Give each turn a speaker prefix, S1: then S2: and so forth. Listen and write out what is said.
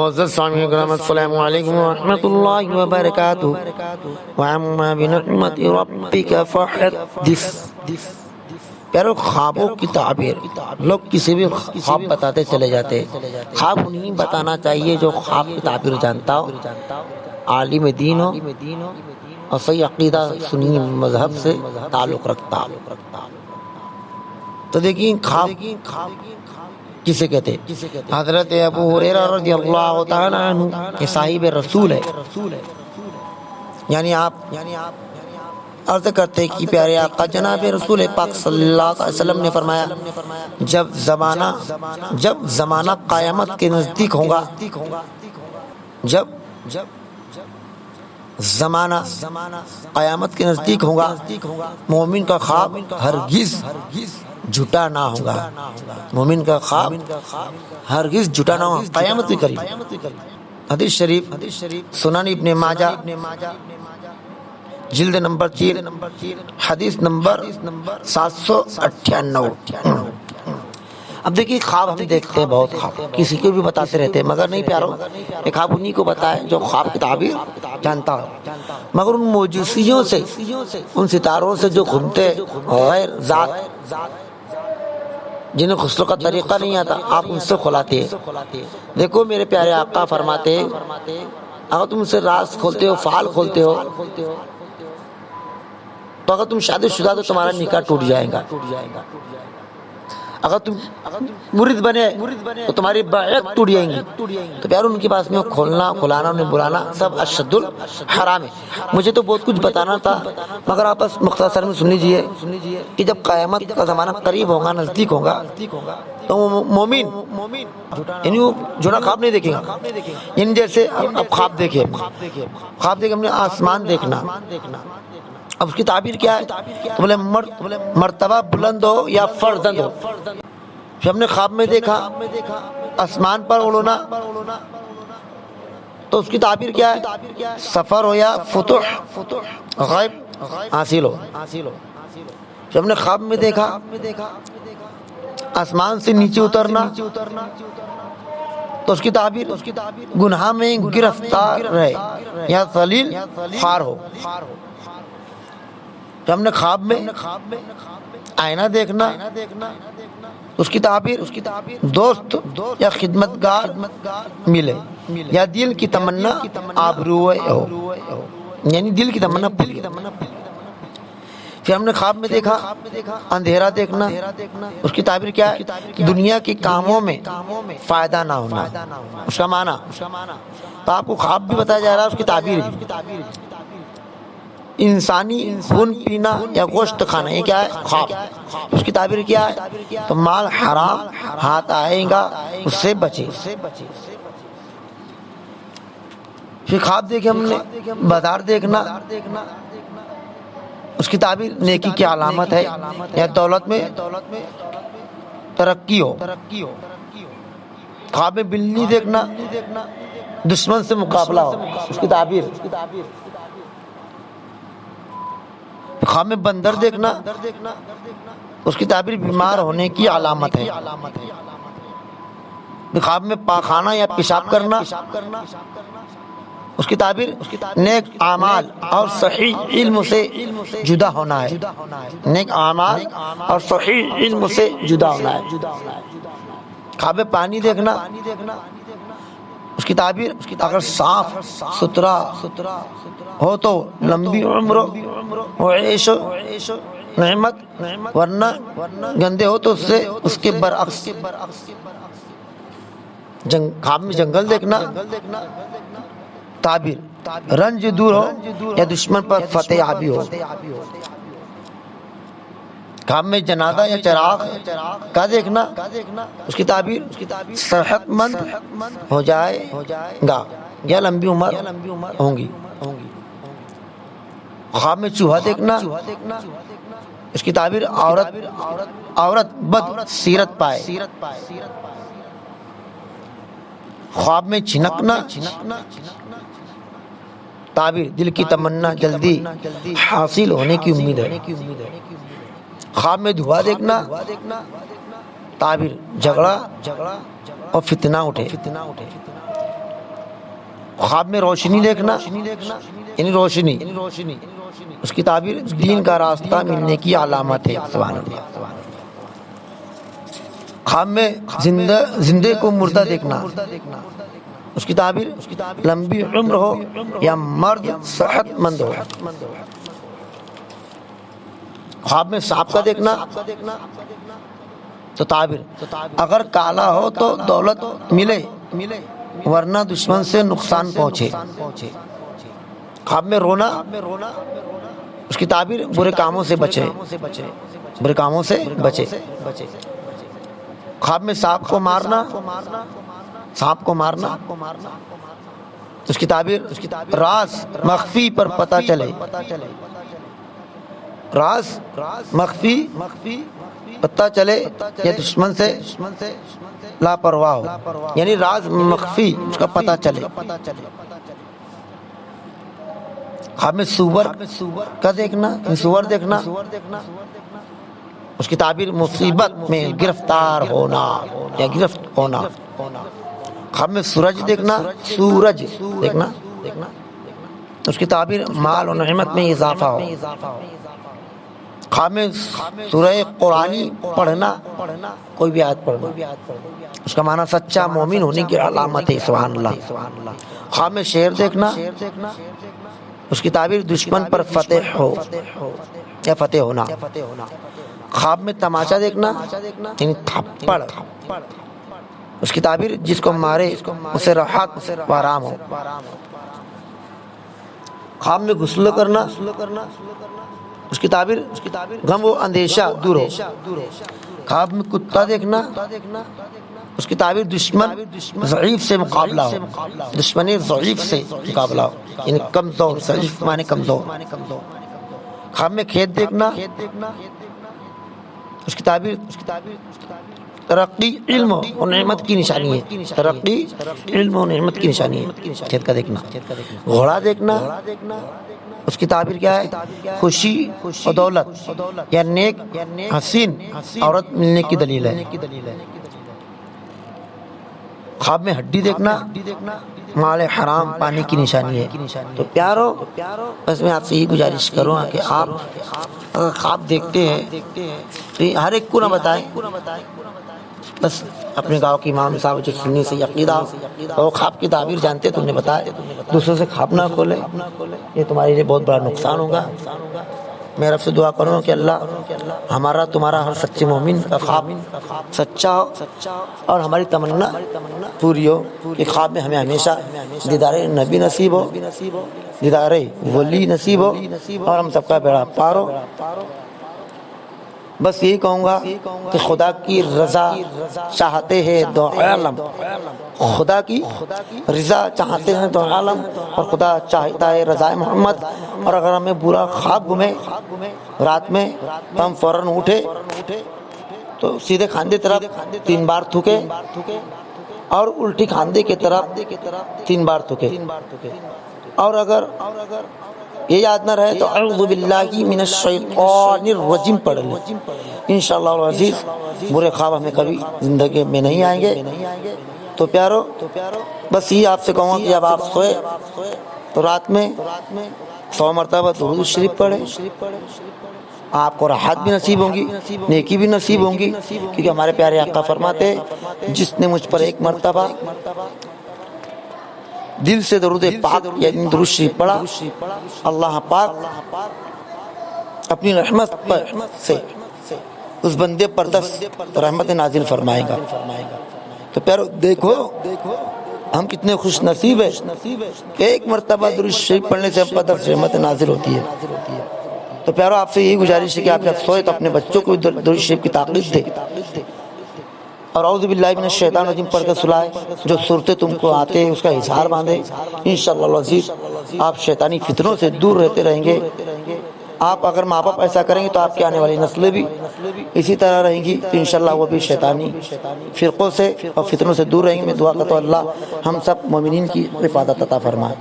S1: معزز سامعین کرام السلام علیکم ورحمۃ اللہ وبرکاتہ وَأَمَّا بِنِعْمَةِ رَبِّكَ فَحَدِّثْ۔ پیارو، خوابوں کی تعبیر، لوگ کسی بھی خواب بتاتے چلے جاتے، خواب انہیں بتانا چاہیے جو خواب کی تعبیر جانتا ہو، عالم دین ہو اور صحیح عقیدہ سنی مذہب سے تعلق رکھتا ہو۔ تو دیکھیں خواب کسے کہتے؟ حضرت ابو ہریرہ رضی اللہ تعالی عنہ کہ صاحب رسول ہے، یعنی آپ عرض کرتے کہ پیارے آقا جناب رسول پاک صلی اللہ علیہ وسلم نے فرمایا، جب زمانہ قیامت کے نزدیک ہوگا، جب زمانہ قیامت کے نزدیک ہوگا، مومن کا خواب ہرگز جھوٹا نہ ہوگا، مومن کا خواب ہرگز جھوٹا نہ ہوگا، قیامت کے قریب۔ حدیث شریف سنن ابن ماجہ جلد نمبر 3 حدیث نمبر 798۔ اب دیکھیے خواب ہم دیکھتے ہیں، بہت خواب کسی کو بھی بتاتے رہتے ہیں، مگر نہیں پیارو، ایک خواب انہی کو بتائے جو خواب کی تعبیر جانتا ہو، مگر ان موجودیوں سے، ان ستاروں سے جو گھومتے غیر ذات، جنہیں غسل کا طریقہ نہیں آتا، آپ ان سے کھلاتے ہیں۔ دیکھو میرے پیارے آقا فرماتے ہیں، اگر تم سے راز کھولتے ہو، فعال کھولتے ہو، تو اگر تم شادی شدہ تو تمہارا نکاح ٹوٹ جائے گا، اگر تم مرید بنے تو تمہاری بیعت ٹوٹ جائیں گی۔ تو پیارو ان کے پاس میں کھولنا، کھلانا، انہیں بلانا سب اشد الحرام ہے۔ مجھے تو بہت کچھ بتانا تھا، مگر آپ بس مختصر میں سن لیجئے کہ جب قیامت کا زمانہ قریب ہوگا، نزدیک ہوگا، تو مومن یعنی وہ جھوٹا خواب نہیں دیکھے گا۔ یعنی جیسے اب خواب دیکھے ہم نے آسمان دیکھنا، اب اس کی تعبیر کیا ہے؟ تو بولے مرتبہ بلند ہو یا فردند ہو۔ پھر ہم نے خواب میں دیکھا آسمان پر اڑنا، تو اس کی تعبیر کیا ہے؟ سفر ہو یا فتح، غیب حاصل ہو۔ پھر ہم نے خواب میں دیکھا آسمان سے نیچے اترنا، تو اس کی تعبیر گناہ میں گرفتار رہے یا ذلیل خوار ہو۔ جب ہم نے خواب میں آئینہ دیکھنا، اس کی تعبیر دوست یا خدمتگار ملے یا دل کی تمنا آبرو ہو، یعنی دل کی تمنا پوری۔ پھر ہم نے خواب میں دیکھا اندھیرا دیکھنا، اس کی تعبیر کیا ہے؟ دنیا کے کاموں میں فائدہ نہ ہونا، اس کا معنی تو آپ کو خواب بھی بتایا جا رہا ہے، اس کی تعبیر بھی۔ انسانی خون پینا یا گوشت کھانا، یہ کیا ہے؟ خواب۔ اس کی تعبیر کیا ہے؟ تو مال حرام ہاتھ آئے گا، اس سے بچے۔ پھر خواب دیکھے ہم نے بازار دیکھنا، اس کی تعبیر نیکی کی علامت ہے یا دولت میں ترقی ہو۔ خواب میں بلی دیکھنا دشمن سے مقابلہ ہو، اس کی تعبیر۔ خواب میں بندر دیکھنا، اس کی تعبیر بیمار ہونے کی علامت ہے۔ خواب میں پاخانہ یا پیشاب کرنا، اس کی تعبیر نیک اعمال اور صحیح علم سے جدا ہونا ہے، نیک اعمال اور صحیح علم سے جدا ہونا ہے۔ خواب میں پانی دیکھنا، اس کی تعبیر اگر صاف ستھرا ہو تو لمبی عمر و عیش و نعمت، ورنہ گندے ہو تو اس کے برعکس۔ خواب میں جنگل دیکھنا، تعبیر رنج دور ہو یا دشمن پر فتح یابی ہو۔ خواب میں جنازہ یا چراغ کا دیکھنا، اس کی تعبیر صحت مند ہو جائے گا یا لمبی عمر ہوں گی۔ خواب میں چوہا دیکھنا، اس کی تعبیر عورت بد سیرت پائے۔ خواب میں چھنکنا، تعبیر دل کی تمنا جلدی حاصل ہونے کی امید ہے۔ خواب میں دھواں دیکھنا، تعبیر جھگڑا اور فتنہ اٹھے۔ خواب میں روشنی دیکھنا یعنی روشنی، اس کی تعبیر دین کا راستہ ملنے کی علامت ہے، سبحان اللہ۔ خواب میں زندے کو مردہ دیکھنا، اس کی تعبیر لمبی عمر ہو یا مرد صحت مند ہو۔ خواب میں سانپ کا دیکھنا تو تعبیر اگر کالا ہو تو دولت ملے ورنہ دشمن سے نقصان پہنچے۔ خواب میں رونا، اس کی تعبیر برے کاموں سے بچے، برے کاموں سے بچے۔ خواب میں سانپ کو مارنا، سانپ کو مارنا، اس کی تعبیر راز مخفی پر پتہ چلے، راز مخفی پتہ چلے یا دشمن سے لاپرواہ ہو، یعنی راز مخفی اس کا پتہ چلے۔ خواب میں سور کا دیکھنا، سور دیکھنا، اس کی تعبیر مصیبت میں گرفتار ہونا یا گرفت ہونا۔ خواب میں سورج دیکھنا، سورج دیکھنا، اس کی تعبیر مال و نعمت میں اضافہ ہو۔ خواب میں سورہ قرآنی پڑھنا، کوئی بھی آیت پڑھنا، اس کا معنی سچا مومن ہونے کی علامت ہے، سبحان اللہ۔ خواب میں شیر دیکھنا، اس کی تعبیر دشمن پر فتح ہو یا فتح ہونا۔ خواب میں تماشا دیکھنا یعنی تھپڑ، اس کی تعبیر جس کو مارے اسے راحت و آرام ہو۔ خواب میں غسل کرنا، اس کی تعبیر غم و اندیشہ دور ہو۔ خواب میں کتا دیکھنا، اس کی تعبیر دشمن ضعیف سے مقابلہ ہو، دشمن ضعیف سے مقابلہ ہو، یعنی کمزور، ضعیف معنی کمزور۔ خواب میں کھیت دیکھنا، اس کی تعبیر ترقی علم و نعمت کی نشانی ہے، ترقی علم و نعمت کی نشانی ہے کھیت کا دیکھنا۔ گھوڑا دیکھنا، اس کی تعبیر کیا ہے؟ خوشی و دولت یا نیک حسین عورت ملنے کی دلیل ہے۔ خواب میں ہڈی دیکھنا مال حرام پانے کی نشانی ہے۔ تو پیارو، بس میں آپ سے یہ گزارش کروں کہ آپ اگر خواب دیکھتے ہیں تو ہر ایک کو نہ بتائیں، بس اپنے گاؤں کے امام صاحب جو سننے سے عقیدہ اور خواب کی تعبیر جانتے تو انہیں بتائے، دوسروں سے خواب نہ کھولے، یہ تمہارے لیے بہت بڑا نقصان ہوگا۔ میں رب سے دعا کروں کہ اللہ ہمارا تمہارا ہر سچے مومن کا خواب سچا ہو اور ہماری تمنا پوری ہو کہ خواب میں ہمیں ہمیشہ دیدار نبی نصیب ہو، دیدار ولی نصیب ہو اور ہم سب کا بیڑا پار ہو۔ بس یہی کہوں گا کہ خدا کی رضا چاہتے ہیں دو عالم، خدا کی رضا چاہتے ہیں دو عالم، اور خدا چاہتا ہے رضا محمد۔ اور اگر ہمیں برا خواب گھومے رات میں تو ہم فوراً اٹھے تو سیدھے کھاندے طرف 3 بار تھوکے اور الٹی کھاندے کی طرف 3 بار تھوکے، اور اگر یہ یاد نہ رہے تو اعوذ باللہ من الشیطان الرجیم پڑھ لیں۔ انشاءاللہ العزیز برے خواب ہمیں کبھی زندگی میں نہیں آئیں گے۔ تو پیارو، بس یہ آپ سے کہوں گا کہ جب آپ سوئے تو رات میں 100 مرتبہ درود شریف پڑھیں، آپ کو راحت بھی نصیب ہوں گی، نیکی بھی نصیب ہوں گی، کیونکہ ہمارے پیارے آقا فرماتے جس نے مجھ پر 1 مرتبہ دل سے درود پاک یعنی درود شریف پڑھا، اللہ پاک اپنی رحمت سے اس بندے پر 10 رحمت نازل فرمائے گا۔ تو پیارو دیکھو ہم کتنے خوش نصیب ہیں کہ 1 مرتبہ درود شریف پڑھنے سے ہم پر 10 رحمت نازل ہوتی ہے۔ تو پیارو آپ سے یہی گزارش ہے کہ آپ جب سوئے تو اپنے بچوں کو درود شریف کی تاکید دے اور اعوذ باللہ من الشیطان الرجیم پڑھ کے سلائے، جو صورتیں تم کو آتے ہیں اس کا اظہار باندھے۔ انشاءاللہ العزیز آپ شیطانی فتنوں سے دور رہتے رہیں گے۔ آپ اگر ماں باپ ایسا کریں گے تو آپ کی آنے والی نسلیں بھی اسی طرح رہیں گی، تو انشاءاللہ وہ بھی شیطانی فرقوں سے اور فتنوں سے دور رہیں گے۔ میں دعا کرتا ہوں اللہ ہم سب مومنین کی حفاظت عطا فرمائے۔